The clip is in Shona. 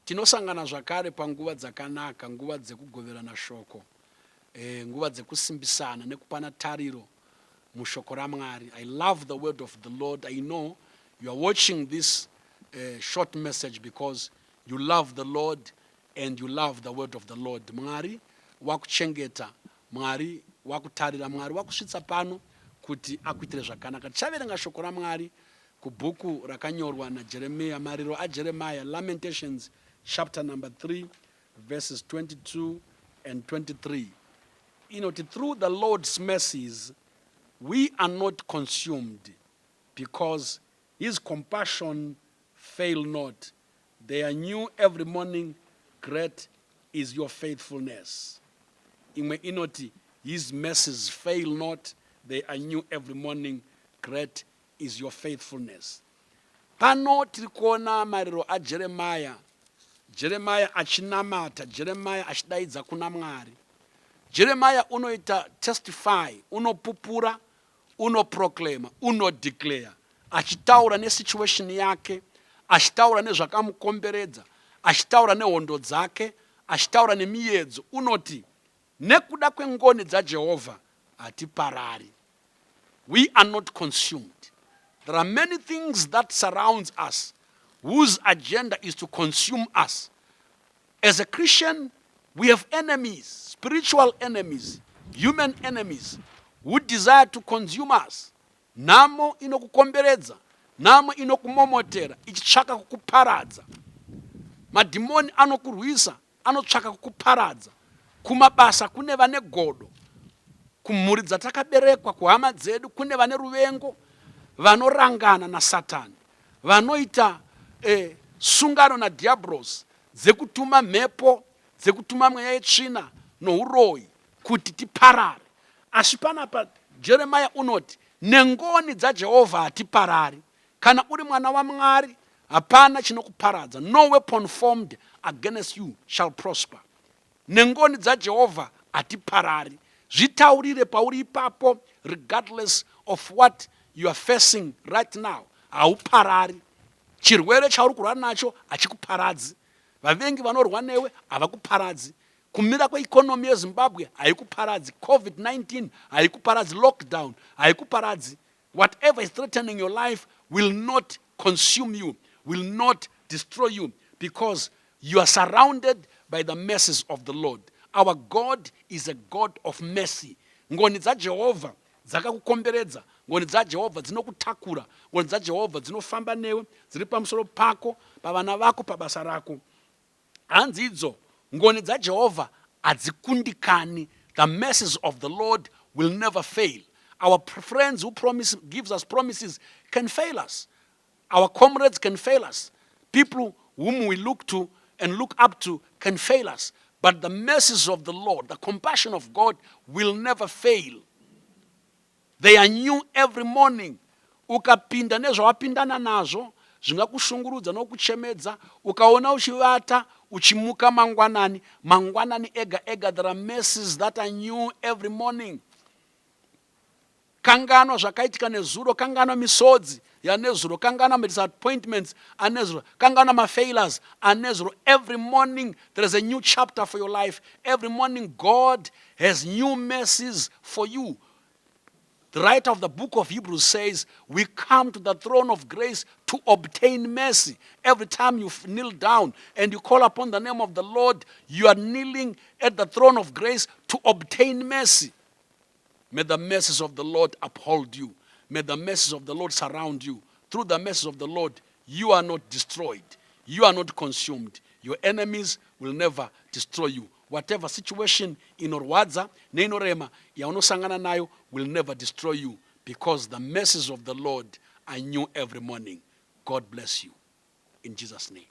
tinosangana zvakare panguva dzakanaka, nguva dzekugoverana shoko, nguva dzekusimbisana nekupana tariro mushoko raMwari. I love the word of the Lord. I know you are watching this short message because you love the Lord and you love the word of the Lord. Mwari wakuchengeta, Mwari wakutarira, Mwari wakusvitsa pano kuti akuitire zvakanaka. Tichaverenga shoko raMwari kubhuku rakanyorwa naJeremiah, mariro aJeremiah, Lamentations chapter number 3 verses 22 and 23. Through the Lord's mercies we are not consumed, because his compassion fail not. They are new every morning. Great is your faithfulness. His mercies fail not. They are new every morning. Great is your faithfulness. Pano tirikuona mariro a Jeremiah. Jeremiah achinamata, Jeremiah achidaidza kuna Mwari. Jeremiah unoita testify, unopupura, unoproclaima, unodeclare. Achitaura nesituation yake, achitaura nezvakamukomberedza, achitaura nehondo dzake, achitaura nemiedzo. Unoti, nekuda kwengoni dzaJehovha hatiparari. We are not consumed. There are many things that surround us whose agenda is to consume us. As a Christian, we have enemies, spiritual enemies, human enemies, who desire to consume us. Namo inokukomberedza, namo inokumomotera, ichitsvaka kukuparadza. Madhimoni anokurwisa, anotsvaka kukuparadza. Kumabasa kune vane godo, kumhuri dzatakaberekwa, kuhama dzedu kune vane ruvengo, vanorangana na Satani, vanoita sungano na diablos, dzekutuma mhepo, dzekutuma mweya yetsvina nouroyi kuti tiparare. Asi panapa Jeremiah unoti, nengoni dzaJehovha hatiparari. Kana uri mwana waMwari, hapana chinokuparadza. No weapon formed against you shall prosper. Nengoni dzaJehovha hatiparari. Zvitaurire pauri ipapo, regardless of what you are facing right now. Hauparari. Chirwere chauri kurwara nacho hachikuparadzi. Vavengi vanorwa newe havakuparadzi. Kumira kweikonomi yeZimbabwe haikuparadzi. COVID-19 haikuparadzi. Lockdown haikuparadzi. Whatever is threatening your life will not consume you, will not destroy you, because you are surrounded by the mercies of the Lord. Our God is a God of mercy. Ngoni dzaJehovha dzakakukomberedza, ngoni dzaJehovha dzinokutakura, ngoni dzaJehovha dzinofamba newe, dziri pamusoro pako, pavana vako, pabasa rako. Hanzi idzo ngoni dzaJehovha hadzikundikani. The mercies of the Lord will never fail. Our friends who gives us promises can fail us. Our comrades can fail us. People whom we look to and look up to can fail us. But the mercies of the Lord, the compassion of God will never fail. They are new every morning. Ukapinda nezvawapindana nazvo, zvingakushungurudza nokuchemedza, ukaona uchivata, uchimuka mangwanani, mangwanani ega ega, there are mercies that are new every morning. Kangano zvakaitika nezuro, kangano misodzi yanezuro, kangano disappointments anezuro, kangano mafailures anezuro. Every morning there is a new chapter for your life. Every morning God has new mercies for you. The writer of the book of Hebrews says, we come to the throne of grace to obtain mercy. Every time you kneel down and you call upon the name of the Lord, you are kneeling at the throne of grace to obtain mercy. May the mercies of the Lord uphold you. May the mercies of the Lord surround you. Through the mercies of the Lord, you are not destroyed. You are not consumed. Your enemies will never destroy you. Whatever situation inorwadza neinorema yaunosangana nayo will never destroy you, because the mercies of the Lord are new every morning. God bless you. In Jesus' name.